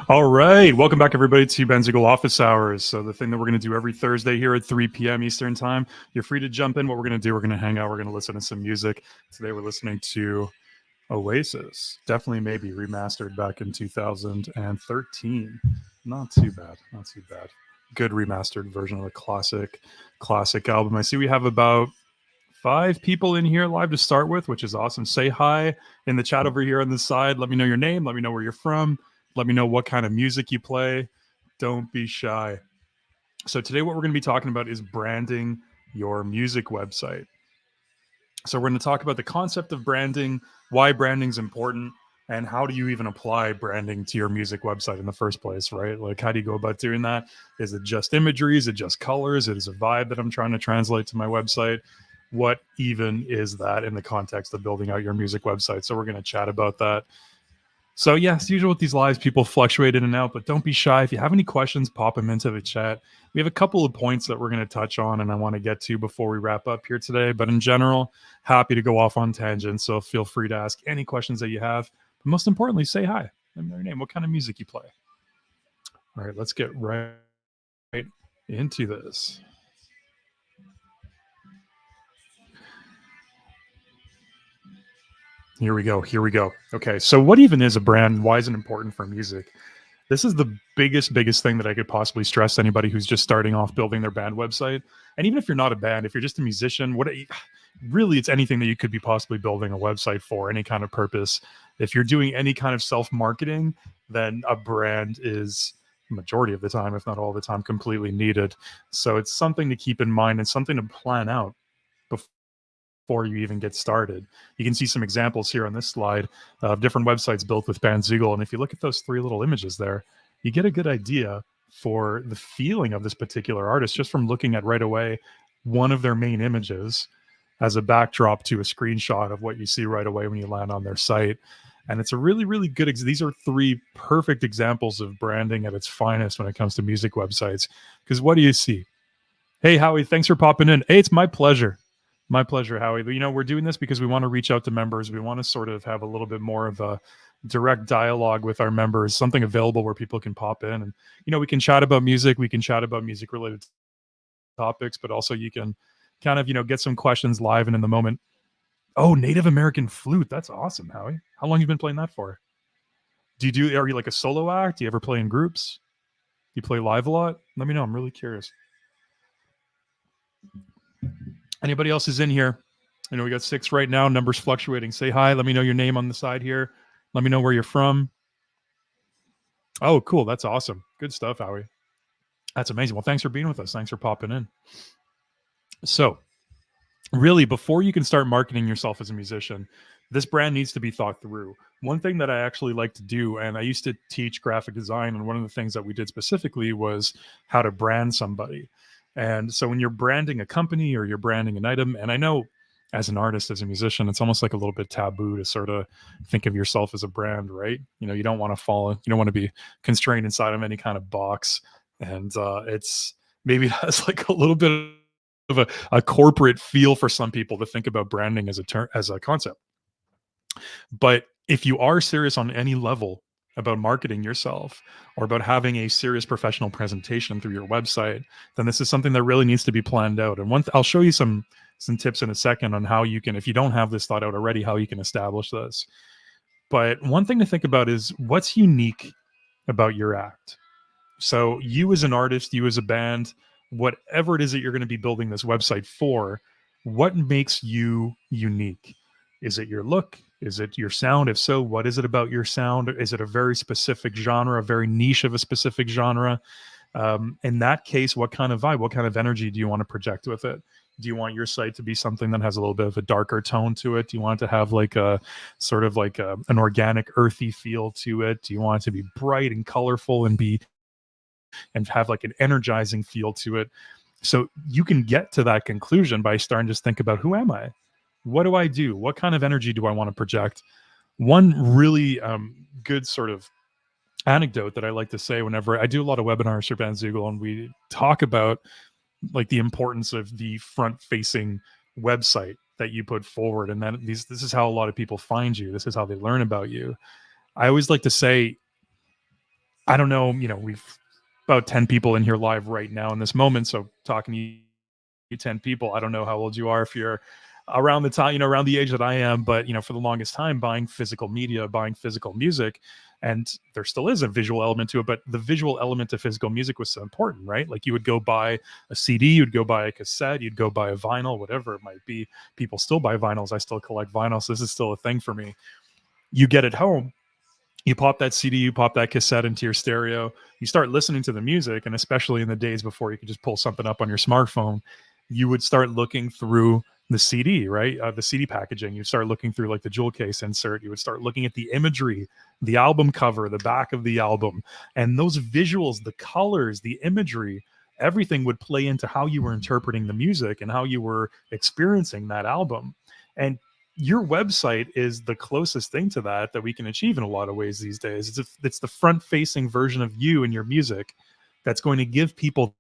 All right. Welcome back, everybody, to Benzigal Office Hours. So, the thing that we're going to do every Thursday here at 3 p.m. Eastern Time, you're free to jump in. What we're going to do, we're going to hang out, we're going to listen to some music. Today, we're listening to Oasis. Definitely, maybe remastered back in 2013. Not too bad. Not too bad. Good remastered version of the classic album. I see we have about 5 people in here live to start with, which is awesome. Say hi in the chat over here on the side. Let me know your name. Let me know where you're from. Let me know what kind of music you play. Don't be shy. So today what we're going to be talking about is branding your music website. So we're going to talk about the concept of branding, why branding is important, and how do you even apply branding to your music website in the first place, right? Like, how do you go about doing that? Is it just imagery? Is it just colors? Is it a vibe that I'm trying to translate to my website? What even is that in the context of building out your music website? So we're going to chat about that. So yeah, as usual with these lives, people fluctuate in and out, but don't be shy. If you have any questions, pop them into the chat. We have a couple of points that we're going to touch on and I want to get to before we wrap up here today. But in general, happy to go off on tangents. So feel free to ask any questions that you have. But most importantly, say hi. Let me know your name. What kind of music you play? All right, let's get right into this. Here we go. Here we go. Okay, so what even is a brand? Why is it important for music? This is the biggest thing that I could possibly stress to anybody who's just starting off building their band website. And even if you're not a band, if you're just a musician, really it's anything that you could be possibly building a website for, any kind of purpose. If you're doing any kind of self-marketing, then a brand is majority of the time, if not all the time, completely needed. So it's something to keep in mind and something to plan out before you even get started. You can see some examples here on this slide of different websites built with Bandzoogle. And if you look at those 3 little images there, you get a good idea for the feeling of this particular artist just from looking at right away one of their main images as a backdrop to a screenshot of what you see right away when you land on their site. And it's a really good, these are 3 perfect examples of branding at its finest when it comes to music websites. Because what do you see? Hey, Howie, thanks for popping in. Hey, it's my pleasure. My pleasure, Howie. You know, we're doing this because we want to reach out to members. We want to sort of have a little bit more of a direct dialogue with our members, something available where people can pop in and, you know, we can chat about music. We can chat about music related topics, but also you can kind of, you know, get some questions live and in the moment. Oh, Native American flute. That's awesome, Howie. How long have you been playing that for? Are you like a solo act? Do you ever play in groups? Do you play live a lot? Let me know. I'm really curious. Anybody else is in here? I know we got 6 right now. Numbers fluctuating. Say hi. Let me know your name on the side here. Let me know where you're from. Oh, cool. That's awesome. Good stuff, Howie. That's amazing. Well, thanks for being with us. Thanks for popping in. So, really, before you can start marketing yourself as a musician, this brand needs to be thought through. One thing that I actually like to do, and I used to teach graphic design, and one of the things that we did specifically was how to brand somebody. And so when you're branding a company or you're branding an item, and I know as an artist, as a musician, it's almost like a little bit taboo to sort of think of yourself as a brand, right? You know, you don't want to be constrained inside of any kind of box. And it's maybe it has like a little bit of a corporate feel for some people to think about branding as a concept. But if you are serious on any level about marketing yourself or about having a serious professional presentation through your website, then this is something that really needs to be planned out. And I'll show you some tips in a second on how you can, if you don't have this thought out already, how you can establish this. But one thing to think about is what's unique about your act. So you as an artist, you as a band, whatever it is that you're going to be building this website for, what makes you unique? Is it your look? Is it your sound? If so, what is it about your sound? Is it a very specific genre, a very niche of a specific genre? In that case, what kind of vibe, what kind of energy do you want to project with it? Do you want your site to be something that has a little bit of a darker tone to it? Do you want it to have like a sort of like an organic, earthy feel to it? Do you want it to be bright and colorful and have like an energizing feel to it? So you can get to that conclusion by starting to just think about, who am I? What do I do? What kind of energy do I want to project? One really good sort of anecdote that I like to say whenever I do a lot of webinars for Bandzoogle, and we talk about like the importance of the front facing website that you put forward. And then this is how a lot of people find you. This is how they learn about you. I always like to say, I don't know, we've about 10 people in here live right now in this moment. So talking to you 10 people, I don't know how old you are, if you're around the time, around the age that I am, but for the longest time, buying physical media, buying physical music, and there still is a visual element to it, but the visual element of physical music was so important, right? Like you would go buy a CD, you'd go buy a cassette, you'd go buy a vinyl, whatever it might be. People still buy vinyls. I still collect vinyls. So this is still a thing for me. You get it home, you pop that CD, you pop that cassette into your stereo, you start listening to the music. And especially in the days before you could just pull something up on your smartphone, you would start looking through the CD, right? The CD packaging. You start looking through like the jewel case insert. You would start looking at the imagery, the album cover, the back of the album, and those visuals, the colors, the imagery, everything would play into how you were interpreting the music and how you were experiencing that album. And your website is the closest thing to that we can achieve in a lot of ways these days. It's the front facing version of you and your music that's going to give people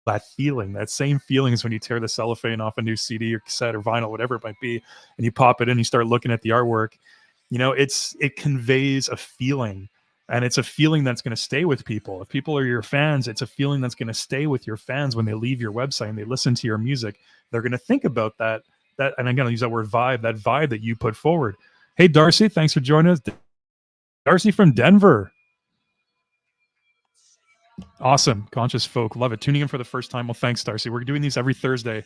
that feeling, that same feeling as when you tear the cellophane off a new CD or cassette or vinyl, whatever it might be, and you pop it in, you start looking at the artwork. It conveys a feeling, and it's a feeling that's going to stay with people. If people are your fans, it's a feeling that's going to stay with your fans when they leave your website and they listen to your music. They're going to think about that, and I'm going to use that word vibe, that vibe that you put forward. Hey, Darcy, thanks for joining us. Darcy from Denver. Awesome. Conscious folk. Love it. Tuning in for the first time. Well, thanks, Darcy. We're doing these every Thursday,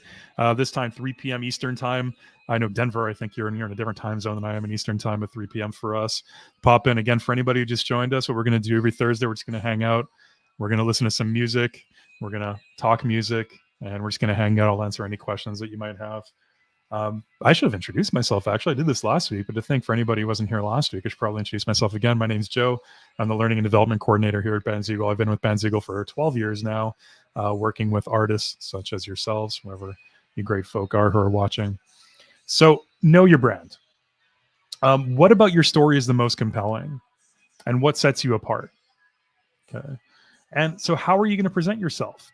this time, 3 p.m. Eastern time. I know Denver, I think you're in a different time zone than I am in Eastern time at 3 p.m. for us. Pop in again for anybody who just joined us. What we're going to do every Thursday, we're just going to hang out. We're going to listen to some music. We're going to talk music, and we're just going to hang out. I'll answer any questions that you might have. I should have introduced myself. Actually, I did this last week, but to think for anybody who wasn't here last week, I should probably introduce myself again. My name's Joe. I'm the Learning and Development Coordinator here at Bandzoogle. I've been with Bandzoogle for 12 years now, working with artists such as yourselves, whoever you great folk are who are watching. So know your brand. What about your story is the most compelling, and what sets you apart? Okay. And so how are you going to present yourself?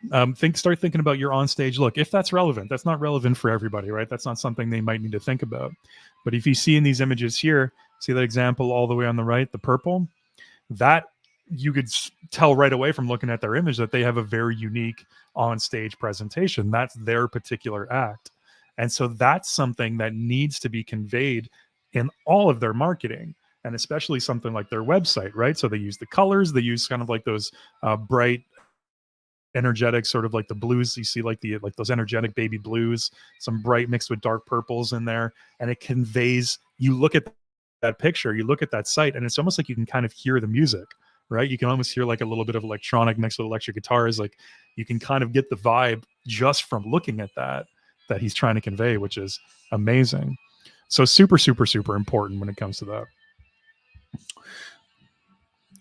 Start thinking about your onstage look. If that's relevant, that's not relevant for everybody, right? That's not something they might need to think about. But if you see in these images here, see that example all the way on the right, the purple, that you could tell right away from looking at their image that they have a very unique onstage presentation. That's their particular act. And so that's something that needs to be conveyed in all of their marketing, and especially something like their website, right? So they use the colors, they use kind of like those bright, energetic, sort of like the blues. You see like those energetic baby blues, some bright mixed with dark purples in there, and it conveys. You look at that picture, you look at that site, and it's almost like you can kind of hear the music, right? You can almost hear like a little bit of electronic mixed with electric guitars. Like you can kind of get the vibe just from looking at that he's trying to convey, which is amazing. So super, super, super important when it comes to that.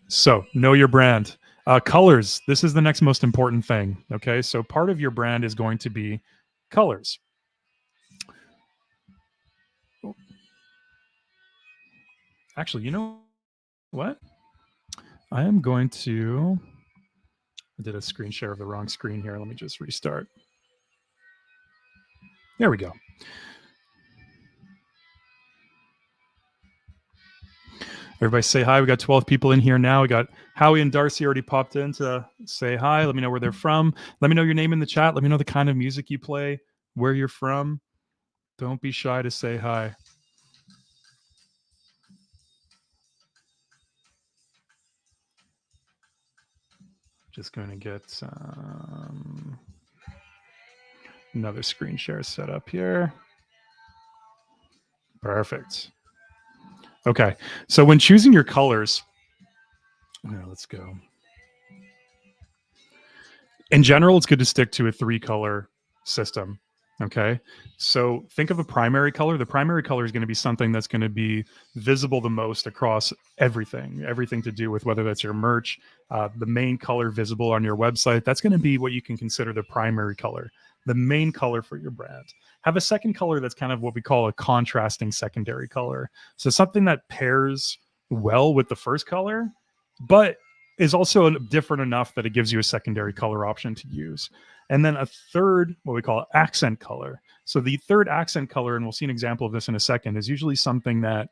So know your brand. Colors. This is the next most important thing. Okay. So part of your brand is going to be colors. Actually, you know what? I am going to, I did a screen share of the wrong screen here. Let me just restart. There we go. Everybody say hi. We got 12 people in here now. We got Howie and Darcy already popped in to say hi. Let me know where they're from. Let me know your name in the chat. Let me know the kind of music you play, where you're from. Don't be shy to say hi. Just going to get another screen share set up here. Perfect. Okay. So when choosing your colors, let's go. In general, it's good to stick to a 3-color system. Okay. So think of a primary color. The primary color is going to be something that's going to be visible the most across everything to do with whether that's your merch, the main color visible on your website. That's going to be what you can consider the primary color, the main color for your brand. Have a second color that's kind of what we call a contrasting secondary color. So something that pairs well with the first color, but is also different enough that it gives you a secondary color option to use. And then a third, what we call accent color. So the third accent color, and we'll see an example of this in a second, is usually something that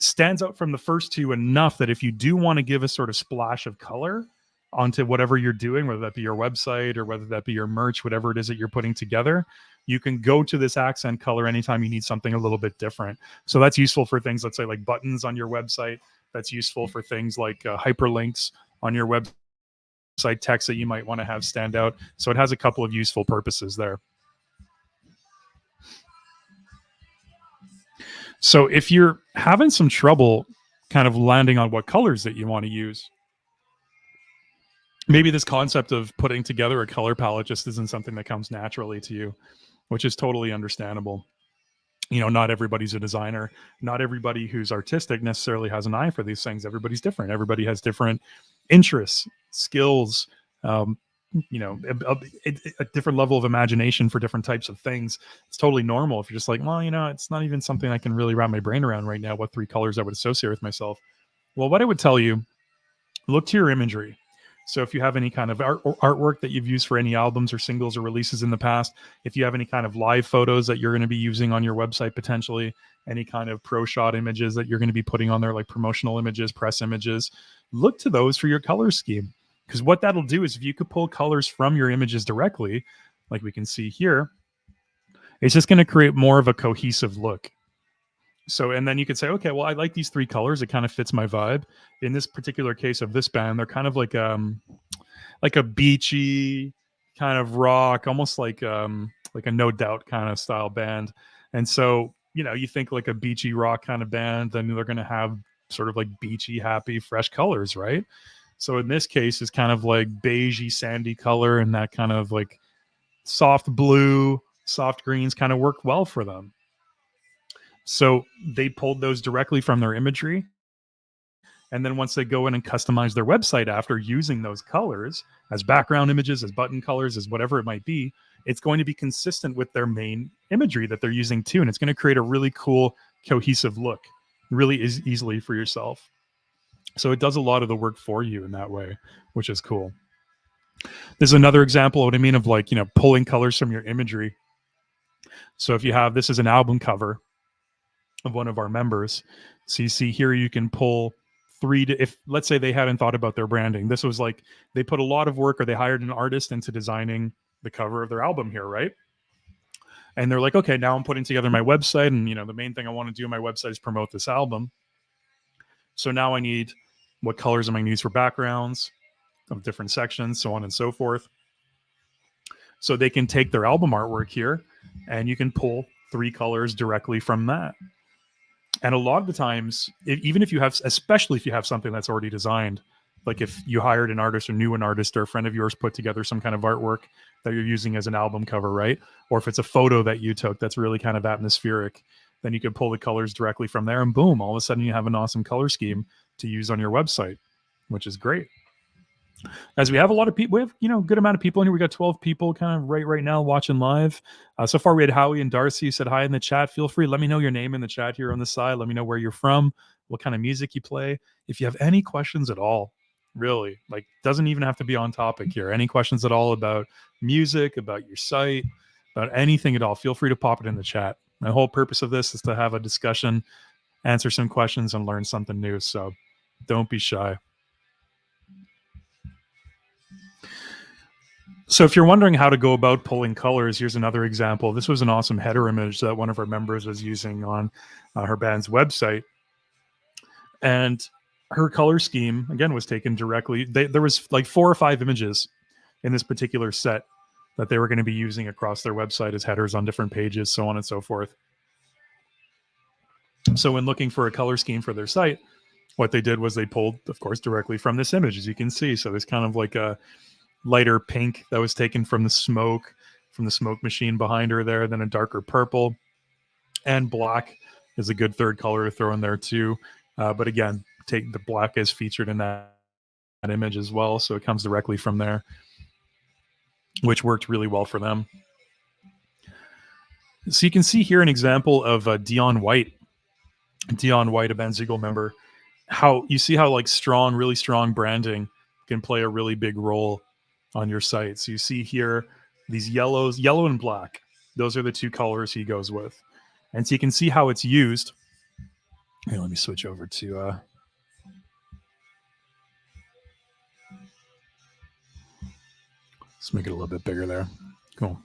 stands out from the first two enough that if you do want to give a sort of splash of color onto whatever you're doing, whether that be your website or whether that be your merch, whatever it is that you're putting together, you can go to this accent color anytime you need something a little bit different. So that's useful for things, let's say like buttons on your website. That's useful for things like hyperlinks on your website, text that you might want to have stand out. So it has a couple of useful purposes there. So if you're having some trouble kind of landing on what colors that you want to use, maybe this concept of putting together a color palette just isn't something that comes naturally to you, which is totally understandable. You know, not everybody's a designer. Not everybody who's artistic necessarily has an eye for these things. Everybody's different. Everybody has different interests, skills, you know, a different level of imagination for different types of things. It's totally normal if you're just like, well, you know, it's not even something I can really wrap my brain around right now, what 3 colors I would associate with myself. Well, what I would tell you, look to your imagery. So if you have any kind of artwork that you've used for any albums or singles or releases in the past, if you have any kind of live photos that you're going to be using on your website, potentially any kind of pro shot images that you're going to be putting on there, like promotional images, press images, look to those for your color scheme. Because what that'll do is if you could pull colors from your images directly, like we can see here, it's just going to create more of a cohesive look. So, and then you could say, okay, well, I like these 3 colors. It kind of fits my vibe. In this particular case of this band, they're kind of like a beachy kind of rock, almost like a No Doubt kind of style band. And so, you know, you think like a beachy rock kind of band, then they're going to have sort of like beachy, happy, fresh colors, right? So in this case, it's kind of like beigey, sandy color, and that kind of like soft blue, soft greens kind of work well for them. So they pulled those directly from their imagery. And then once they go in and customize their website after using those colors as background images, as button colors, as whatever it might be, it's going to be consistent with their main imagery that they're using too. And it's going to create a really cool, cohesive look really easily for yourself. So it does a lot of the work for you in that way, which is cool. There's another example of what I mean of like, you know, pulling colors from your imagery. So if you have, this is an album cover of one of our members. So you see here, you can pull 3 to, if let's say they hadn't thought about their branding, this was like, they put a lot of work or they hired an artist into designing the cover of their album here, right? And they're like, okay, now I'm putting together my website. And, you know, the main thing I want to do on my website is promote this album. So now I need, what colors am I going to use for backgrounds of different sections, so on and so forth. So they can take their album artwork here and you can pull 3 colors directly from that. And a lot of the times, even if you have, especially if you have something that's already designed, like if you hired an artist or knew an artist or a friend of yours put together some kind of artwork that you're using as an album cover, right? Or if it's a photo that you took that's really kind of atmospheric, then you could pull the colors directly from there and boom, all of a sudden you have an awesome color scheme to use on your website, which is great. As we have a lot of people, we have, you know, a good amount of people in here. We got 12 people kind of right now watching live. So far we had Howie and Darcy said hi in the chat. Feel free, let me know your name in the chat here on the side. Let me know where you're from, what kind of music you play. If you have any questions at all, really, like, doesn't even have to be on topic here. Any questions at all about music, about your site, about anything at all, feel free to pop it in the chat. My whole purpose of this is to have a discussion, answer some questions, and learn something new. So don't be shy. So if you're wondering how to go about pulling colors, here's another example. This was an awesome header image that one of our members was using on her band's website. And her color scheme, again, was taken directly. There was like 4 or 5 images in this particular set that they were going to be using across their website as headers on different pages, so on and so forth. So when looking for a color scheme for their site, what they did was they pulled, of course, directly from this image, as you can see. So there's kind of like a lighter pink that was taken from the smoke machine behind her there, then a darker purple, and black is a good third color to throw in there too. But again, take the black as featured in that image as well, so it comes directly from there, which worked really well for them. So you can see here an example of Dion White, a Bandziggle member. How you see how like strong, really strong branding can play a really big role on your site. So you see here these yellows, yellow and black. Those are the 2 colors he goes with. And so you can see how it's used Here, let me switch over to let's make it a little bit bigger there. Cool.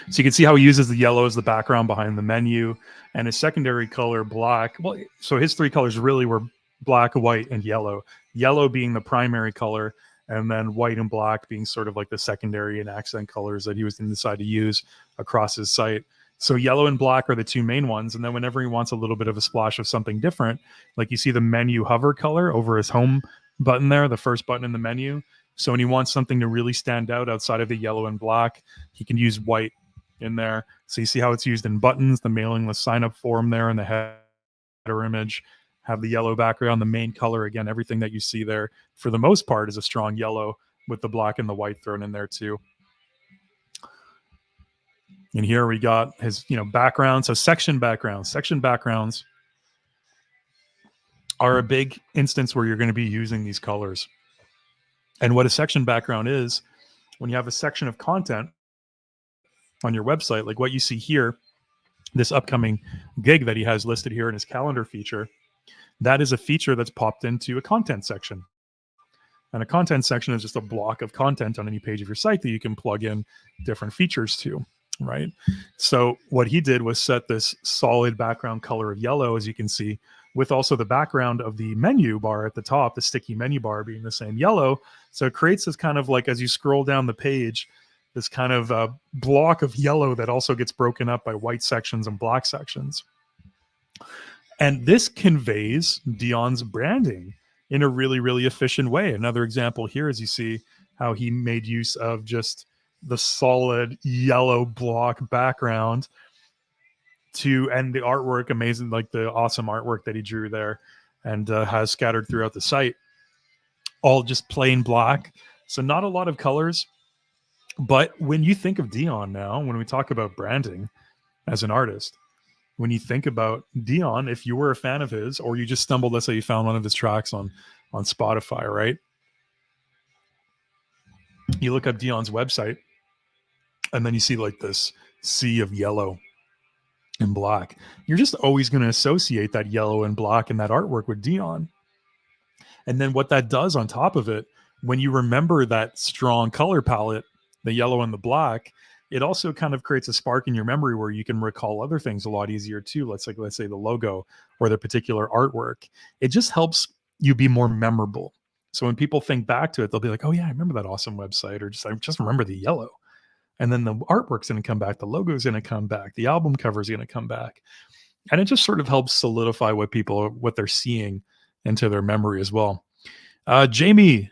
So you can see how he uses the yellow as the background behind the menu, and his secondary color, black. Well, so his three colors really were black, white, and yellow. Yellow being the primary color, and then white and black being sort of like the secondary and accent colors that he was going to decide to use across his site. So yellow and black are the two main ones. And then whenever he wants a little bit of a splash of something different, like you see the menu hover color over his home button there, the first button in the menu. So when he wants something to really stand out outside of the yellow and black, he can use white in there. So you see how it's used in buttons, the mailing list sign up form there, and the header image have the yellow background, the main color. Again, everything that you see there for the most part is a strong yellow with the black and the white thrown in there too. And here we got his, background. So section backgrounds are a big instance where you're going to be using these colors. And what a section background is, when you have a section of content on your website, like what you see here, this upcoming gig that he has listed here in his calendar feature, that is a feature that's popped into a content section. And a content section is just a block of content on any page of your site that you can plug in different features to, right? So what he did was set this solid background color of yellow, as you can see, with also the background of the menu bar at the top, the sticky menu bar being the same yellow. So it creates this kind of, like, as you scroll down the page, this kind of block of yellow that also gets broken up by white sections and black sections. And this conveys Dion's branding in a really, really efficient way. Another example here is you see how he made use of just the solid yellow block background and the artwork, amazing, like the awesome artwork that he drew there and has scattered throughout the site, all just plain black. So not a lot of colors. But when you think of Dion now, when we talk about branding as an artist, when you think about Dion, if you were a fan of his, or you just stumbled, let's say you found one of his tracks on Spotify, right? You look up Dion's website, and then you see like this sea of yellow and black. You're just always going to associate that yellow and black and that artwork with Dion. And then what that does on top of it, when you remember that strong color palette, the yellow and the black, it also kind of creates a spark in your memory where you can recall other things a lot easier too. Let's say the logo or the particular artwork. It just helps you be more memorable. So when people think back to it, they'll be like, oh yeah, I remember that awesome website, or I just remember the yellow. And then the artwork's going to come back, the logo's going to come back, the album cover is going to come back. And it just sort of helps solidify what they're seeing into their memory as well. Jamie,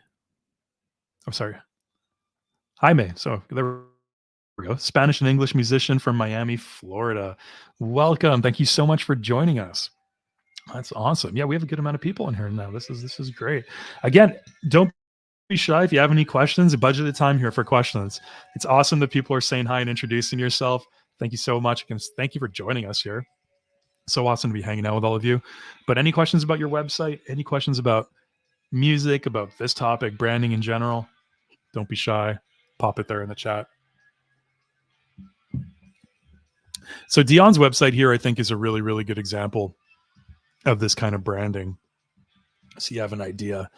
I'm sorry. Jaime. So there we go. Spanish and English musician from Miami, Florida. Welcome. Thank you so much for joining us. That's awesome. Yeah, we have a good amount of people in here now. This is great. Again, don't be shy. If you have any questions, budgeted time here for questions. It's awesome that people are saying hi and introducing yourself. Thank you so much. And thank you for joining us here. So awesome to be hanging out with all of you. But any questions about your website, any questions about music, about this topic, branding in general, don't be shy. Pop it there in the chat. So Dion's website here, I think, is a really, really good example of this kind of branding. So you have an idea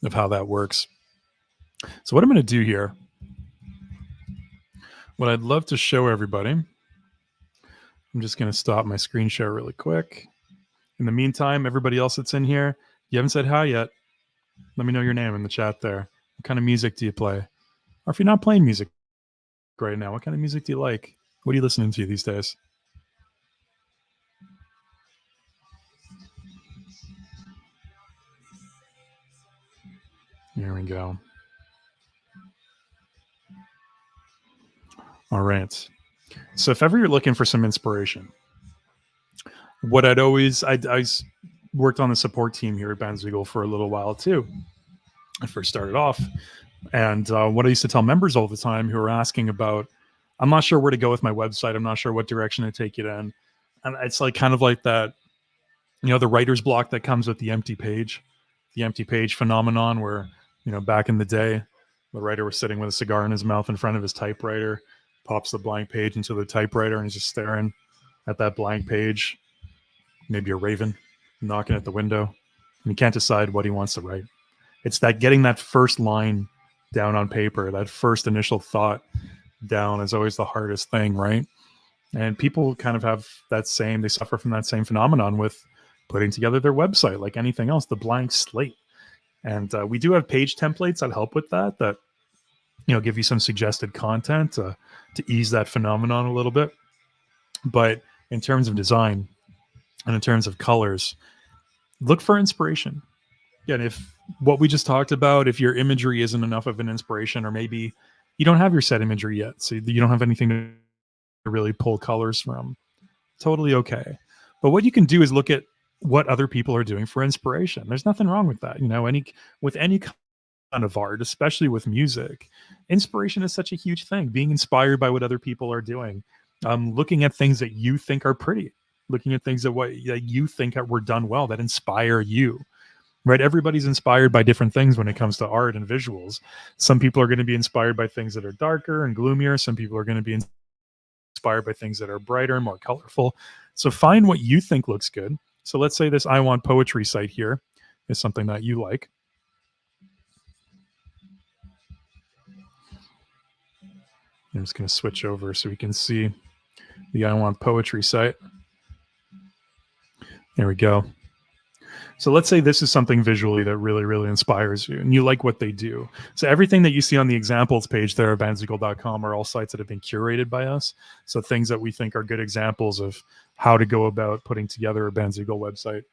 of how that works. So what I'm going to do here, what I'd love to show everybody, I'm just going to stop my screen share really quick. In the meantime, everybody else that's in here, you haven't said hi yet, let me know your name in the chat there. What kind of music do you play? Or if you're not playing music right now, what kind of music do you like? What are you listening to these days? Here we go. All right. So if ever you're looking for some inspiration, what I worked on the support team here at Bandzweigel for a little while too. I first started off, and what I used to tell members all the time who were asking about, I'm not sure where to go with my website. I'm not sure what direction to take it in. And it's like kind of like that, the writer's block that comes with the empty page phenomenon where, back in the day, the writer was sitting with a cigar in his mouth in front of his typewriter, pops the blank page into the typewriter and is just staring at that blank page. Maybe a raven knocking at the window, and he can't decide what he wants to write. It's that getting that first line down on paper, that first initial thought down is always the hardest thing, right? And people kind of have that same, they suffer from that same phenomenon with putting together their website, like anything else, the blank slate. And we do have page templates that help with that, give you some suggested content to ease that phenomenon a little bit. But in terms of design and in terms of colors, look for inspiration. Again, if what we just talked about, if your imagery isn't enough of an inspiration, or maybe you don't have your set imagery yet, so you don't have anything to really pull colors from, totally okay. But what you can do is look at what other people are doing for inspiration. There's nothing wrong with that. With any kind of art, especially with music, inspiration is such a huge thing. Being inspired by what other people are doing, looking at things that you think are pretty, looking at things that you think were done well, that inspire you. Right? Everybody's inspired by different things when it comes to art and visuals. Some people are going to be inspired by things that are darker and gloomier. Some people are going to be inspired by things that are brighter and more colorful. So find what you think looks good. So let's say this I Want Poetry site here is something that you like. I'm just going to switch over so we can see the I Want Poetry site. There we go. So let's say this is something visually that really, really inspires you and you like what they do. So everything that you see on the examples page there at bandzoogle.com are all sites that have been curated by us. So things that we think are good examples of how to go about putting together a Bandzoogle website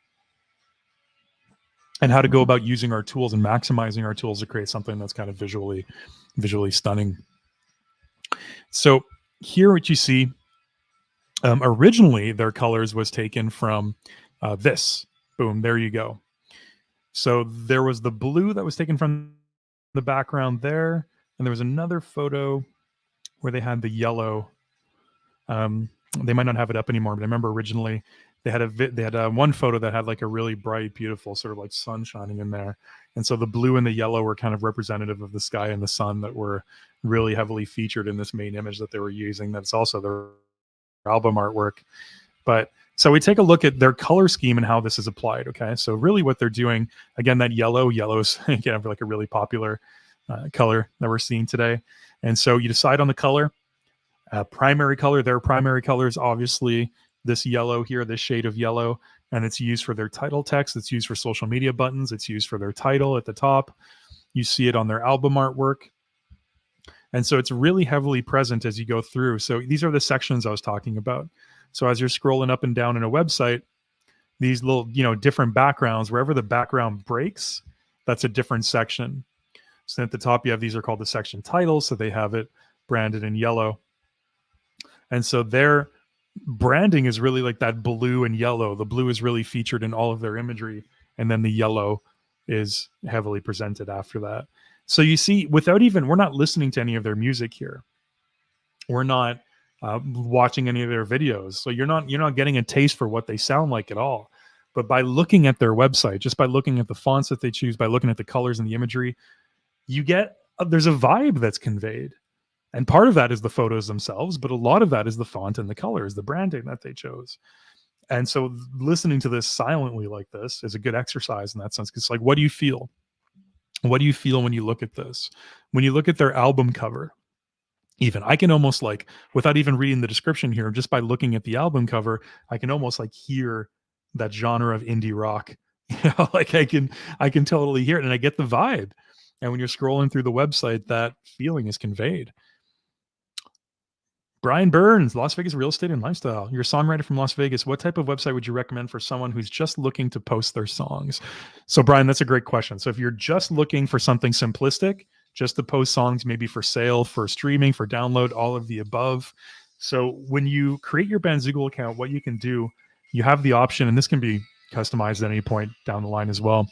and how to go about using our tools and maximizing our tools to create something that's kind of visually stunning. So here what you see, originally their colors was taken from this. Boom, there you go. So there was the blue that was taken from the background there, and there was another photo where they had the yellow. They might not have it up anymore, but I remember originally they had one photo that had like a really bright, beautiful sort of like sun shining in there. And so the blue and the yellow were kind of representative of the sky and the sun that were really heavily featured in this main image that they were using. That's also their album artwork. But so we take a look at their color scheme and how this is applied. Okay, so really what they're doing, again, that yellow's again like a really popular color that we're seeing today. And so you decide on the color, primary color. Their primary color is obviously this yellow here, this shade of yellow, and it's used for their title text. It's used for social media buttons. It's used for their title at the top. You see it on their album artwork. And so it's really heavily present as you go through. So these are the sections I was talking about. So as you're scrolling up and down in a website, these little, different backgrounds, wherever the background breaks, that's a different section. So at the top, you have, these are called the section titles. So they have it branded in yellow. And so their branding is really like that blue and yellow. The blue is really featured in all of their imagery. And then the yellow is heavily presented after that. So you see, we're not listening to any of their music here. We're not watching any of their videos. So you're not getting a taste for what they sound like at all. But by looking at their website, just by looking at the fonts that they choose, by looking at the colors and the imagery, there's a vibe that's conveyed. And part of that is the photos themselves, but a lot of that is the font and the colors, the branding that they chose. And so listening to this silently like this is a good exercise in that sense. Because like, what do you feel? What do you feel when you look at this? When you look at their album cover, even I can almost like, without even reading the description here, just by looking at the album cover, I can almost like hear that genre of indie rock. Like I can totally hear it, and I get the vibe. And when you're scrolling through the website, that feeling is conveyed. Brian Burns, Las Vegas Real Estate and Lifestyle. You're a songwriter from Las Vegas. What type of website would you recommend for someone who's just looking to post their songs? So Brian, that's a great question. So if you're just looking for something simplistic, just to post songs, maybe for sale, for streaming, for download, all of the above. So when you create your Bandzoogle account, what you can do, you have the option, and this can be customized at any point down the line as well.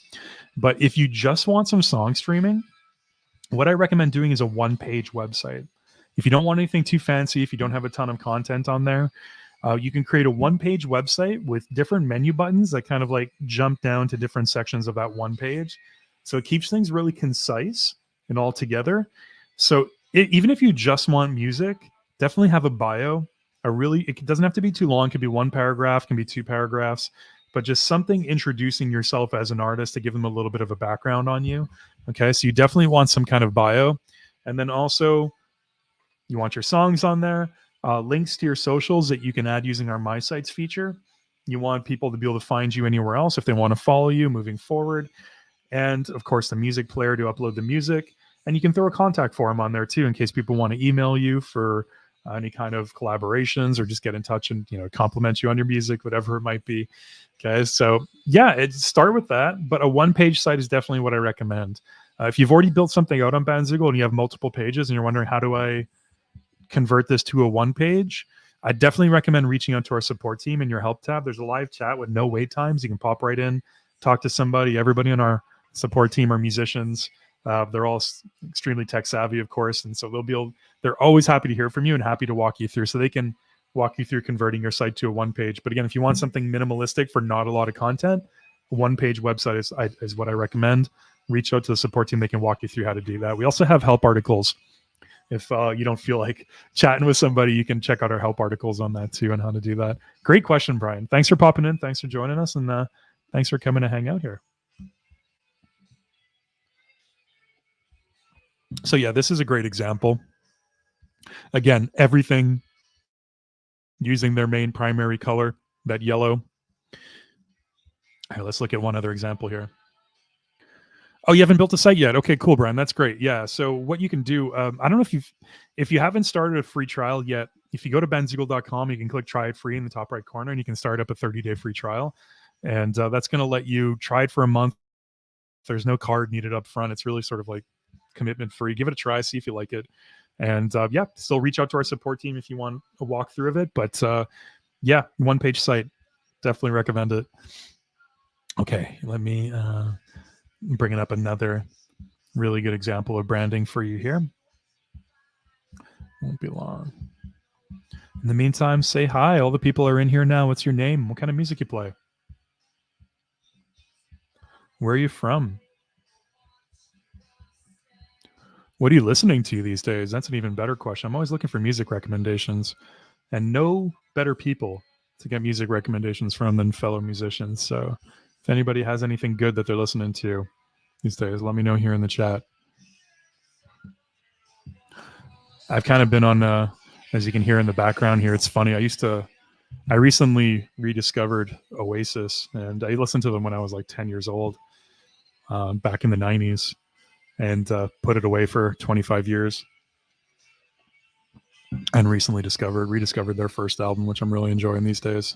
But if you just want some song streaming, what I recommend doing is a one-page website. If you don't want anything too fancy, if you don't have a ton of content on there, you can create a one-page website with different menu buttons that kind of like jump down to different sections of that one page. So it keeps things really concise and all together. So even if you just want music, definitely have a bio. It doesn't have to be too long. It could be one paragraph, can be two paragraphs. but just something introducing yourself as an artist to give them a little bit of a background on you. Okay, so you definitely want some kind of bio. And then also, you want your songs on there, links to your socials that you can add using our My Sites feature. You want people to be able to find you anywhere else if they want to follow you moving forward. And of course, the music player to upload the music. And you can throw a contact form on there too in case people want to email you for any kind of collaborations or just get in touch and compliment you on your music, whatever it might be. Okay, so yeah, start with that, but a one-page site is definitely what I recommend. If you've already built something out on Bandzoogle and you have multiple pages and you're wondering how do I convert this to a one page, I definitely recommend reaching out to our support team in your help tab. There's a live chat with no wait times. You can pop right in, talk to somebody. Everybody on our support team are musicians. They're all extremely tech savvy, of course, and so they're always happy to hear from you and happy to walk you through, so they can walk you through converting your site to a one page. But again, if you want something minimalistic for not a lot of content, a one page website is what I recommend. Reach out to the support team. They can walk you through how to do that. We also have help articles. If you don't feel like chatting with somebody, you can check out our help articles on that too and how to do that. Great question, Brian. Thanks for popping in. Thanks for joining us. And thanks for coming to hang out here. So yeah, this is a great example. Again, everything using their main primary color, that yellow. All right, let's look at one other example here. Oh, you haven't built a site yet? Okay, cool, Brian. That's great. Yeah. So what you can do, I don't know if you haven't started a free trial yet, if you go to bandzoogle.com, you can click try it free in the top right corner, and you can start up a 30-day free trial. And that's going to let you try it for a month. There's no card needed up front. It's really sort of like commitment free. Give it a try, see if you like it. And yeah, still reach out to our support team if you want a walkthrough of it. But yeah, one page site. Definitely recommend it. Okay, let me bringing up another really good example of branding for you here. Won't be long. In the meantime, say hi. All the people are in here now. What's your name? What kind of music you play? Where are you from? What are you listening to these days? That's an even better question. I'm always looking for music recommendations, and no better people to get music recommendations from than fellow musicians. So if anybody has anything good that they're listening to these days, let me know here in the chat. I've kind of been on, as you can hear in the background here, it's funny. I recently rediscovered Oasis, and I listened to them when I was like 10 years old, back in the 90s, and put it away for 25 years. And recently rediscovered their first album, which I'm really enjoying these days.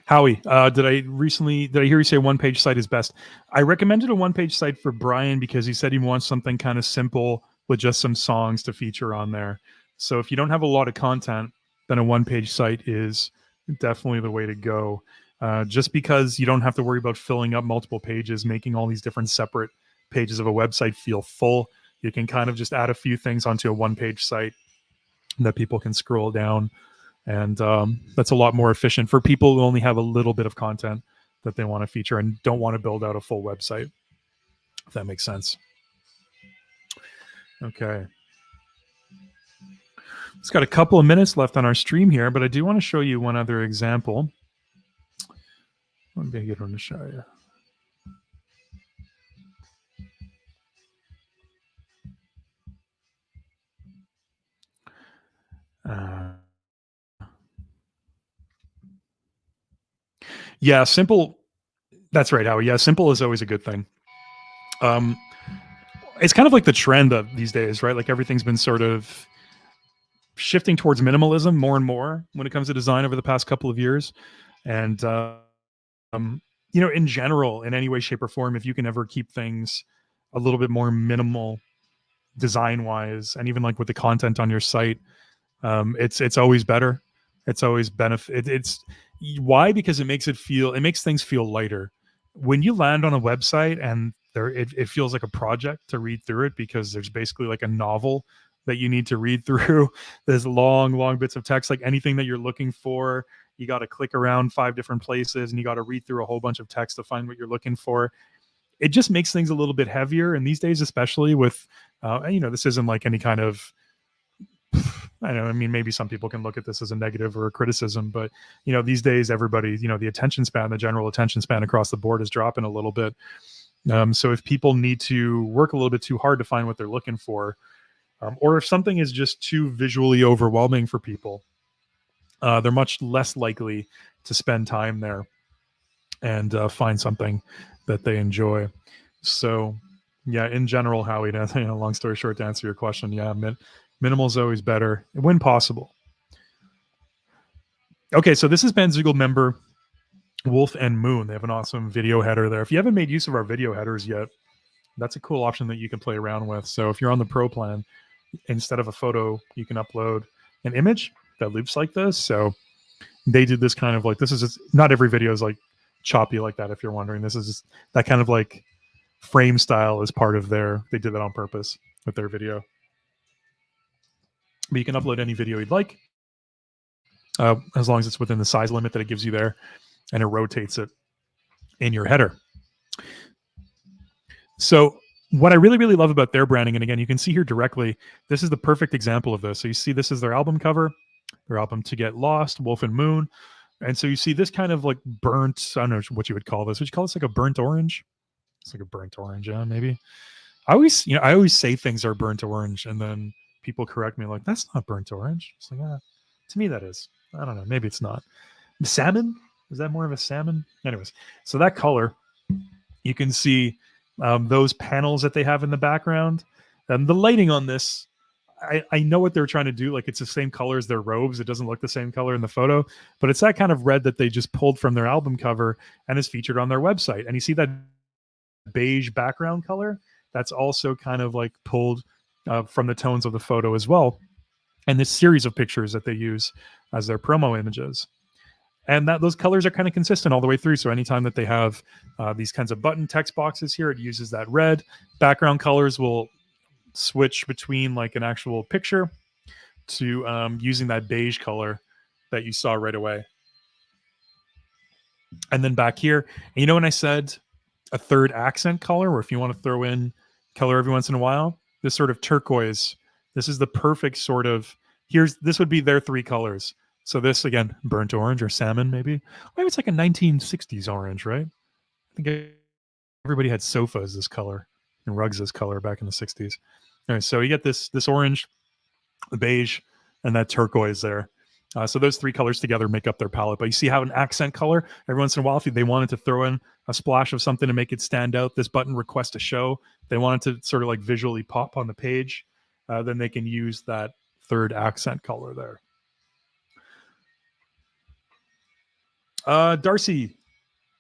Howie, did I hear you say one page site is best? I recommended a one page site for Brian because he said he wants something kind of simple with just some songs to feature on there. So if you don't have a lot of content, then a one page site is definitely the way to go. Just because you don't have to worry about filling up multiple pages, making all these different separate pages of a website feel full. You can kind of just add a few things onto a one page site that people can scroll down. And that's a lot more efficient for people who only have a little bit of content that they want to feature and don't want to build out a full website, if that makes sense. Okay. It's got a couple of minutes left on our stream here, but I do want to show you one other example. One big one to show you. Yeah, simple. That's right, Howie. Yeah, simple is always a good thing. It's kind of like the trend of these days, right? Like everything's been sort of shifting towards minimalism more and more when it comes to design over the past couple of years. And, in general, in any way, shape, or form, if you can ever keep things a little bit more minimal design wise, and even like with the content on your site, it's always better. It's always benefit. It's why? Because it makes things feel lighter. When you land on a website and it feels like a project to read through it, because there's basically like a novel that you need to read through. There's long bits of text, like anything that you're looking for, you got to click around 5 different places and you got to read through a whole bunch of text to find what you're looking for. It just makes things a little bit heavier. And these days, especially with, this isn't like any kind of I know, I mean, maybe some people can look at this as a negative or a criticism, but these days everybody, the attention span, the general attention span across the board is dropping a little bit. So if people need to work a little bit too hard to find what they're looking for, or if something is just too visually overwhelming for people, they're much less likely to spend time there and find something that they enjoy. So, yeah, in general, Howie, long story short, to answer your question, yeah, minimal is always better when possible. Okay, so this is Bandzoogle member Wolf and Moon. They have an awesome video header there. If you haven't made use of our video headers yet, that's a cool option that you can play around with. So if you're on the Pro plan, instead of a photo, you can upload an image that loops like this. So they did this kind of like, this is just, not every video is like choppy like that. If you're wondering, this is just that kind of like frame style is part of they did that on purpose with their video. But you can upload any video you'd like, as long as it's within the size limit that it gives you there, and it rotates it in your header. So what I really, really love about their branding, and again, you can see here directly, this is the perfect example of this. So you see this is their album cover, their album To Get Lost, Wolf and Moon. And so you see this kind of like burnt, I don't know what you would call this. Would you call this like a burnt orange? It's like a burnt orange, yeah, maybe. I always say things are burnt orange, and then people correct me like, that's not burnt orange. It's like, to me that is. I don't know, maybe it's not. Salmon? Is that more of a salmon? Anyways, so that color, you can see those panels that they have in the background. The lighting on this, I know what they're trying to do. Like, it's the same color as their robes. It doesn't look the same color in the photo, but it's that kind of red that they just pulled from their album cover and is featured on their website. And you see that beige background color? That's also kind of like pulled from the tones of the photo as well. And this series of pictures that they use as their promo images. And those colors are kind of consistent all the way through. So anytime that they have these kinds of button text boxes here, it uses that red. Background colors will switch between like an actual picture to using that beige color that you saw right away. And then back here, and when I said a third accent color, or if you want to throw in color every once in a while, this sort of turquoise, this is the perfect sort of, this would be their three colors. So this, again, burnt orange or salmon, maybe it's like a 1960s orange, right? I think everybody had sofas this color and rugs this color back in the 60s. All right, so you get this orange, the beige, and that turquoise there. So those three colors together make up their palette. But you see how an accent color, every once in a while, if they wanted to throw in a splash of something to make it stand out, this button request a show, they wanted to sort of like visually pop on the page, then they can use that third accent color there. Darcy,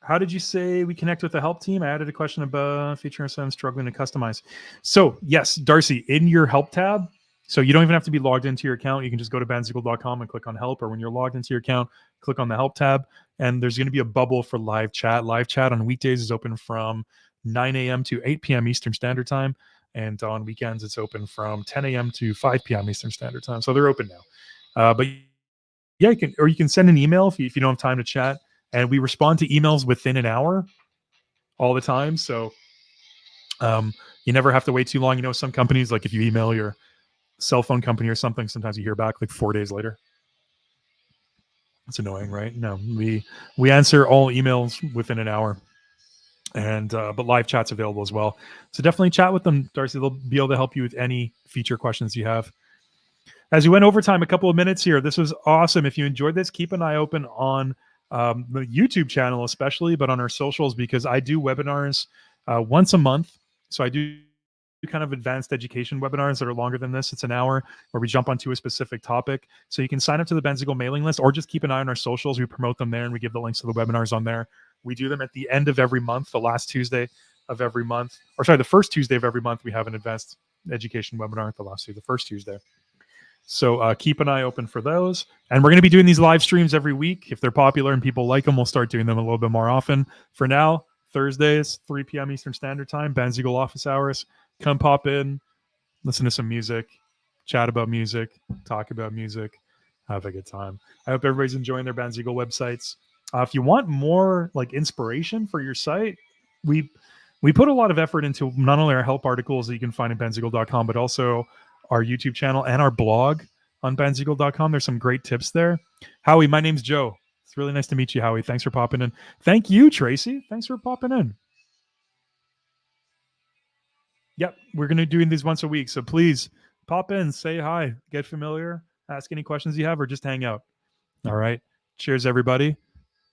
how did you say we connect with the help team? I added a question about feature and struggling to customize. So yes, Darcy, in your help tab, so you don't even have to be logged into your account. You can just go to bandzoogle.com and click on help, or when you're logged into your account, click on the help tab, and there's going to be a bubble for live chat. Live chat on weekdays is open from 9 a.m. to 8 p.m. Eastern Standard Time, and on weekends it's open from 10 a.m. to 5 p.m. Eastern Standard Time. So they're open now. But yeah, you can send an email if you don't have time to chat, and we respond to emails within an hour all the time. So you never have to wait too long. Some companies, like if you email your cell phone company or something, sometimes you hear back like 4 days later. It's annoying, right? No, we answer all emails within an hour, and but live chat's available as well. So definitely chat with them, Darcy. They'll be able to help you with any feature questions you have. As we went overtime a couple of minutes here, this was awesome. If you enjoyed this, keep an eye open on the YouTube channel especially, but on our socials, because I do webinars once a month. So I do kind of advanced education webinars that are longer than this. It's an hour where we jump onto a specific topic. So you can sign up to the Bandzoogle mailing list, or just keep an eye on our socials. We promote them there and we give the links to the webinars on there. We do them at the end of every month, the last Tuesday of every month, or sorry, the first Tuesday of every month. We have an advanced education webinar the first Tuesday. So keep an eye open for those. And we're going to be doing these live streams every week. If they're popular and people like them, we'll start doing them a little bit more often. For now, Thursdays, 3 p.m. Eastern Standard Time, Bandzoogle office hours. Come pop in, listen to some music, chat about music, talk about music, have a good time. I hope everybody's enjoying their Bandzoogle websites. If you want more like inspiration for your site, we put a lot of effort into not only our help articles that you can find at bandzoogle.com, but also our YouTube channel and our blog. on bandzieagle.com. There's some great tips there. Howie, my name's Joe. It's really nice to meet you, Howie. Thanks for popping in. Thank you, Tracy. Thanks for popping in. Yep, we're going to be doing these once a week. So please pop in, say hi, get familiar, ask any questions you have, or just hang out. All right. Cheers, everybody.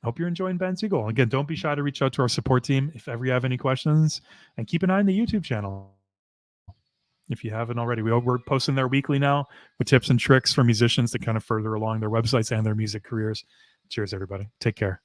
Hope you're enjoying Bans Eagle. Again, don't be shy to reach out to our support team if ever you have any questions, and keep an eye on the YouTube channel if you haven't already. We're posting there weekly now with tips and tricks for musicians to kind of further along their websites and their music careers. Cheers, everybody. Take care.